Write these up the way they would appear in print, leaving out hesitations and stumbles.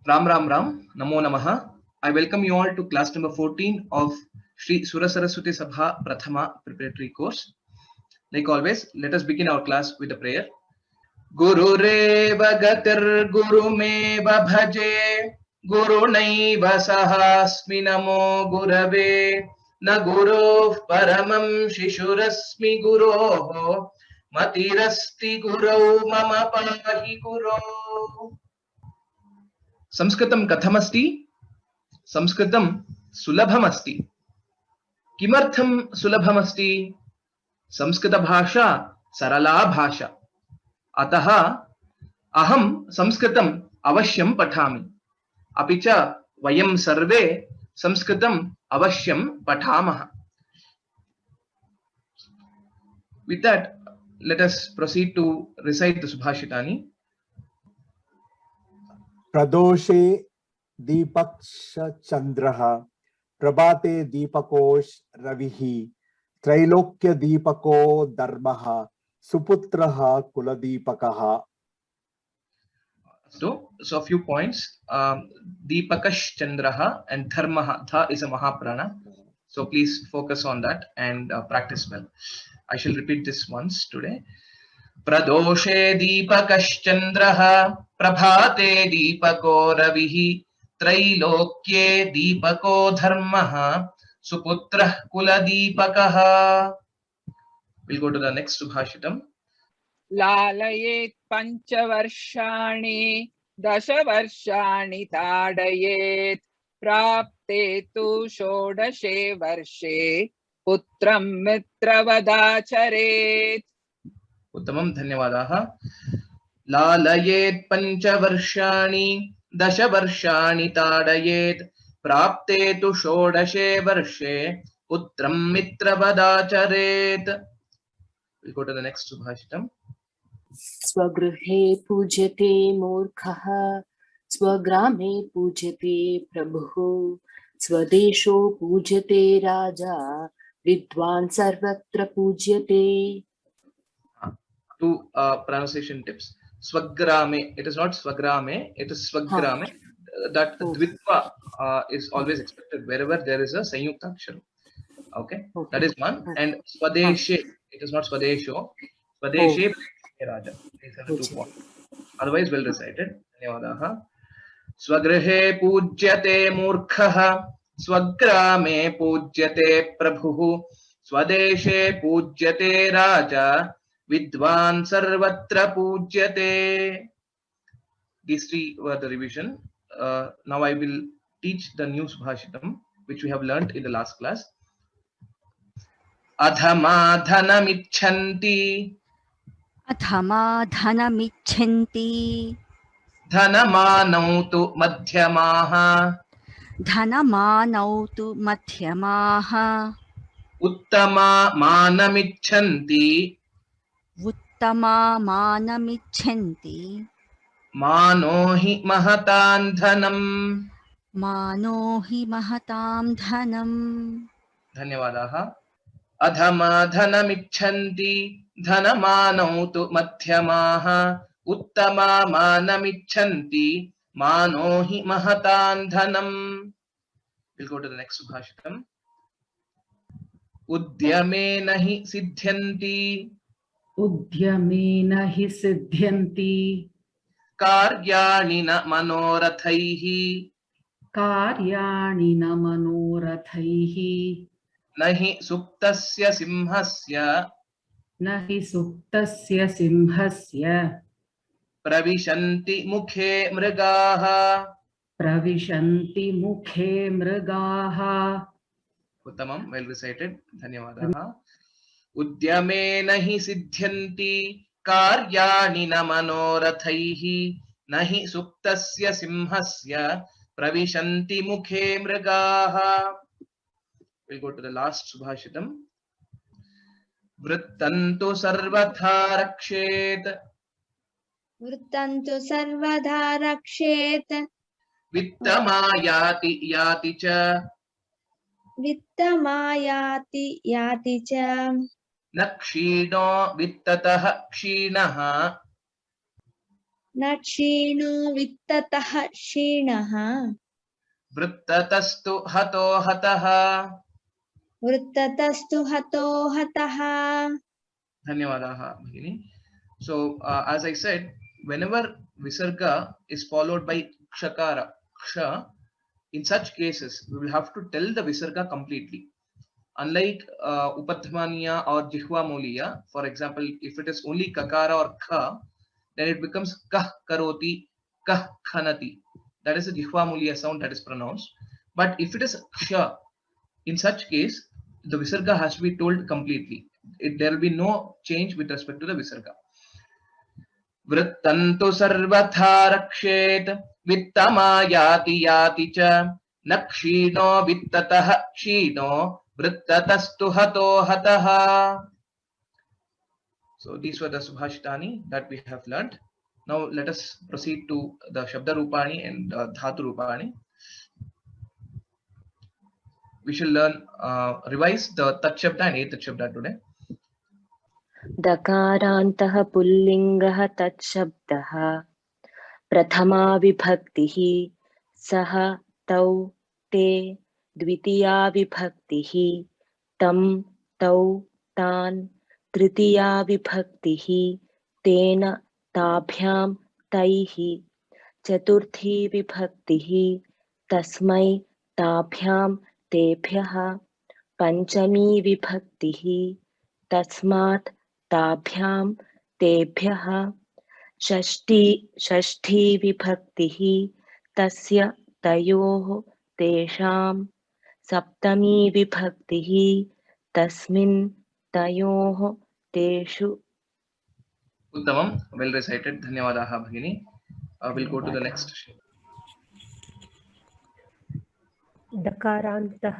Ram Ram Ram, Namo Namaha. I welcome you all to class number 14 of Sri Surasaraswati Sabha Prathama preparatory course. Like always, let us begin our class with a prayer. Gurureva gatir gurumeva bhaje gurunaiva sahasmi namo gurave na guru paramam shishurasmi guroho matirasti gurau mama pahi guru. संस्कृतं कथमस्ति? संस्कृतं सुलभमस्ति। किमर्थं सुलभमस्ति? संस्कृतभाषा सरला भाषा। अतः अहं संस्कृतम् अवश्यं पठामि। अपि च वयं सर्वे संस्कृतम् अवश्यं पठामः। With that, let us proceed to recite the Subhashitani. प्रदोषे दीपक्षचन्द्रः प्रभाते दीपकोश रविः त्रैलोक्य दीपको धर्मः सुपुत्रः कुलदीपकः. So a few points. Deepakash Chandraha and Dharmaha. Dha is a Mahaprana. So please focus on that and practice well. I shall repeat this once today. Pradoshe Deepakash Chandraha Prabhate Deepako Ravihi Trailokye Deepako Dharmaha Suputrah Kuladipakaha. We'll go to the next Subhashitam. लालयेत् पञ्चवर्षाणि दशवर्षाणि ताडयेत् प्राप्ते तु षोडशे वर्षे पुत्रं मित्रवदाचरेत्. उत्तमं, धन्यवादाः. लालयेत् पञ्चवर्षाणि दशवर्षाणि ताडयेत् प्राप्ते तु षोडशे वर्षे पुत्रं मित्रवदाचरेत्. We'll go to the next Subhashitam. स्वगृहे पूज्यते मूर्खः स्वग्रामे पूज्यते प्रभुः स्वदेशो पूज्यते राजा विद्वान् सर्वत्र पूज्यते. Two pronunciation tips. Swagrame, it is not Swagrame, it is Swagrame. That Dvitva is always expected wherever there is a Sanyukta Akshara. Okay, that is one. And Swadeshe, it is not Swadesho. Swadeshe Raja. These are the 2 points. Otherwise, well recited. Dhanyavadaha. Swagrihe pujyate murkhaha swagrame pujyate prabhuhu swadeshe pujyate raja vidvan sarvatra pujyate. These 3 were the revision. Now I will teach the new Subhashitam which we have learnt in the last class. Adhama dhanamichanti अधमा धनमिच्छन्ति धनमानौ तु मध्यमाः धनमानौ तु मध्यमाः उत्तमामानमिच्छन्ति उत्तमामानमिच्छन्ति मानो हि महतां धनम्. मानो हि महतां धनम्. धन्यवादाः. अधमा धनमिच्छन्ति धनमानौ तु मध्यमाः उत्तमामानमिच्छन्ति मानो हि महतां धनम्. We'll go to the next Subhashitam. उद्यमेन हि सिद्ध्यन्ति उद्यमेन हि सिद्ध्यन्ति कार्याणि न मनोरथैः कार्याणि न मनोरथैः न हि सुप्तस्य सिंहस्य न हि सुप्तस्य सिंहस्य प्रविशन्ति मुखे मृगाः. प्रविशन्ति मुखे मृगाः. उत्तमं, well recited. धन्यवादाः. उद्यमेन हि सिद्ध्यन्ति कार्याणि न मनोरथैः न हि सुप्तस्य सिंहस्य प्रविशन्ति मुखे मृगाः. We'll go to the last Subhashitam. वृत्तन्तु सर्वथा रक्षेत् वृत्तन्तु सर्वदा रक्षेत् वित्तमायाति याति च वित्तमायाति याति च न क्षीणो वित्ततः क्षीणः न क्षीणो वित्ततः क्षीणः वृत्ततस्तु हतो हतः. वृत्ततस्तु हतो हतः. धन्यवादाः भगिनी. So as I said, whenever visarga is followed by kshakara, ksha, in such cases we will have to tell the visarga completely. Unlike upadhmaniya or jihvamuliya, for example, if it is only kakara or kha, then it becomes kah karoti, kah khanati. That is a jihvamuliya sound that is pronounced. But if it is ksha, in such case the visarga has to be told completely. There will be no change with respect to the visarga. वृत्तन्तु सर्वथा रक्षेत वित्तमा याति याति च न क्षीणो वित्ततः क्षीणो वृत्ततस्तु हतो हतः. So these were the subhashitani that we have learnt. Now let us proceed to the Shabda Rupani and Dhatu Rupani. We shall learn, revise the Tat Shabda and Etat Shabda today. दकारान्तः पुल्लिङ्गः तत्शब्दः प्रथमा विभक्तिः सः तौ ते द्वितीया विभक्तिः तं तौ तान् तृतीया विभक्तिः तेन ताभ्यां तैः चतुर्थी विभक्तिः तस्मै ताभ्यां तेभ्यः पंचमी विभक्तिः तस्मात् ताभ्यां तेभ्यः षष्ठी विभक्तिः तस्य तयोः तेषां सप्तमी विभक्तिः तस्मिन् तयोः तेषु. Uttamam, well recited. Dhanyawadaः Bhagini. We'll go to the next. दकारान्तः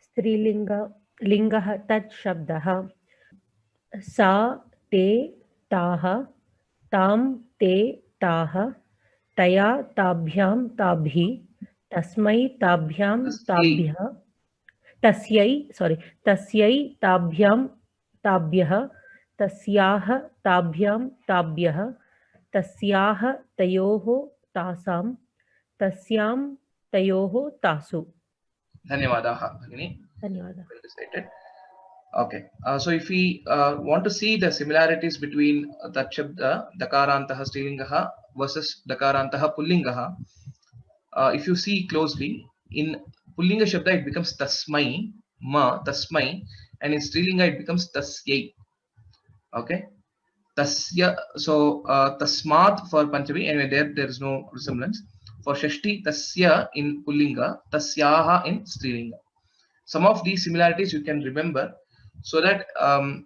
स्त्रीलिङ्गः तत् शब्दः सा ते ताः तां ते ताः तया ताभ्यां ताभिः तस्मै ताभ्यां ताभ्यः तस्यै ताभ्यां ताभ्यः तस्याः ताभ्यां ताभ्यः तस्याः तयोः तासां तस्यां तयोः तासु. Dhanyawadaः Bhagini. धन्यवादः. Well recited. Okay. So if we want to see the similarities between Tat Shabda, Dakarantaha Strilingaha versus Dakarantaha Pullingaha, if you see closely, in Pullinga Shabda it becomes Tasmai, Ma, Tasmai, and in Strilinga it becomes Tasyai. Okay. Tasya, so Tasmat for Panchami, anyway, there is no resemblance. For Shashti, Tasya in Pullinga, Tasyaha in Strilinga. Some of these similarities you can remember so that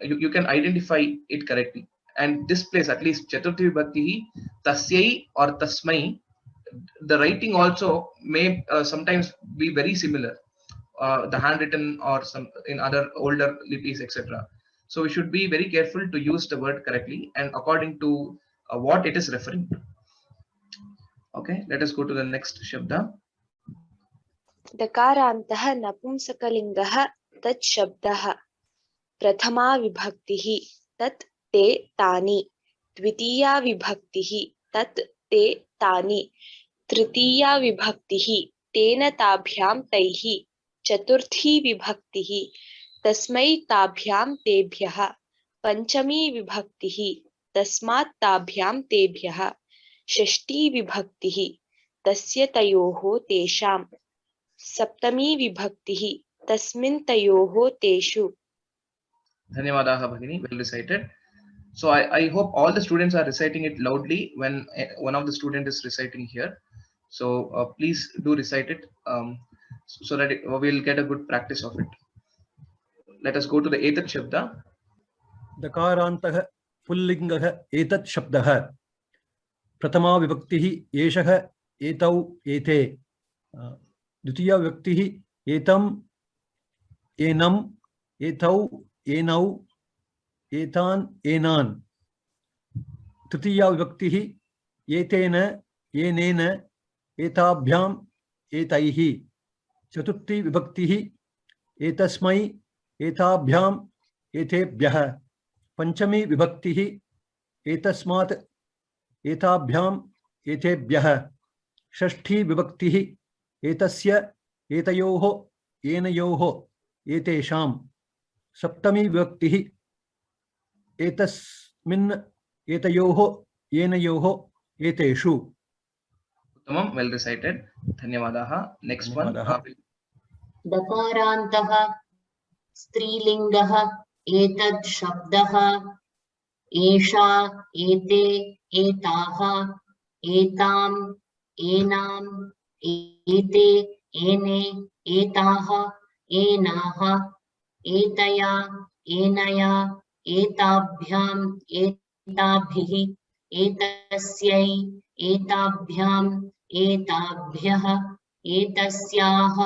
you can identify it correctly. And this place, at least Chaturthi Vibhakti, Tasyai or Tasmai, the writing also may sometimes be very similar, the handwritten or some in other older lipis, etc. So we should be very careful to use the word correctly and according to what it is referring to. Okay, let us go to the next Shabda. दकारान्तः नपुंसकलिङ्गः तत् शब्दः प्रथमा विभक्तिः तत् ते तानि द्वितीया विभक्तिः तत् ते तानि तृतीया विभक्तिः तेन ताभ्यां तैः चतुर्थी विभक्तिः तस्मै ताभ्यां तेभ्यः पंचमी विभक्तिः तस्मात् ताभ्यां तेभ्यः षष्ठी विभक्तिः तस्य तयोः तेषां सप्तमी विभक्तिः तस्मिन् तयोः तेषु. Dhanyawadaः Bhagini, well recited. So I hope all the students are reciting it loudly when one of the student is reciting here. So please do recite it so that we'll get a good practice of it. Let us go to the Etat Shabda. दकारान्तः पुल्लिङ्गः एतत् शब्दः प्रथमा विभक्तिः एषः एतौ एते द्वितीया विभक्तिः एतं एनम् एतौ एनौ एतान् एनान् तृतीया विभक्तिः एतेन एनेन एताभ्याम् एतैः चतुर्थी विभक्तिः एतस्मै एताभ्याम् एतेभ्यः पंचमी विभक्तिः एतस्मात् एताभ्याम् एतेभ्यः षष्ठी विभक्तिः एतस्य एतयोः एनयोः एतेषां सप्तमी विभक्तिः एतस्मिन् एतयोः येनयोः एतेषु उत्तमं, well recited. धन्यवादाः. Next one. धन्यवादाः. दकारान्तः स्त्रीलिङ्गः एतद् शब्दः एषा एते एताः एताम् एनाम् एते एने एताः एनाः एतया एनया एताभ्याम् एताभिः एतस्यै एताभ्याम् एताभ्यः एतस्याः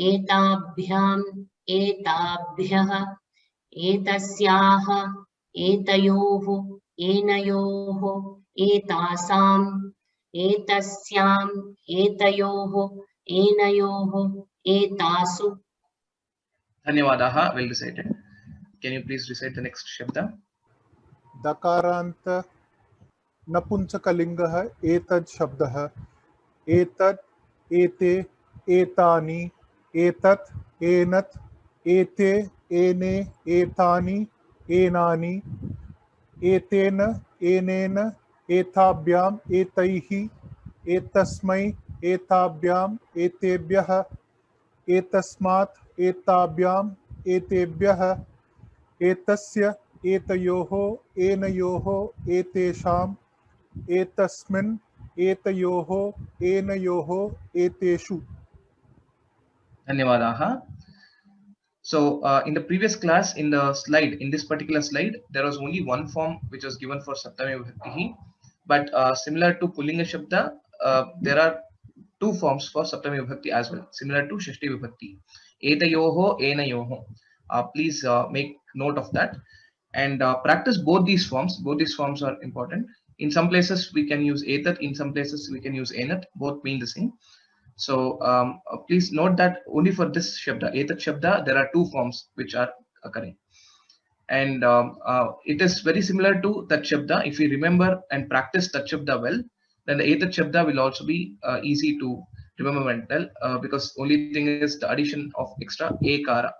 एताभ्याम् एताभ्यः एतस्याः एतयोः एनयोः एतासाम् एतस्याम् एतयोः एनयोः एतासु. धन्यवादाः. Well recited. Can you please recite the next shabda? दकारान्त नपुंसकलिङ्गः एतद् शब्दः एतद् एते एतानि एतत् एनत् एते एने एतानि एनानि एतेन एनेन एताभ्याम् एतैः एतस्मै एताभ्याम् एतेभ्यः एतस्मात् एताभ्याम् एतेभ्यः एतस्य एतयोः एनयोः एतेषाम् एतस्मिन् एतयोः एनयोः एतेषु. Dhanyavadaha. So in the previous class, in the slide, in this particular slide, there was only one form which was given for Saptami Vibhakti. But similar to Pullinga Shabda, there are two forms for Saptami Vibhakti as well, similar to Shashti Vibhakti. Etayoho, Enayoho. Please make note of that and practice both these forms. Both these forms are important. In some places we can use etat, in some places we can use enat, both mean the same. So please note that only for this shabda, etat shabda, there are two forms which are occurring. And it is very similar to tat shabda. If you remember and practice tat shabda well, then the etat shabda will also be easy to remember and tell, because only thing is the addition of extra ekara.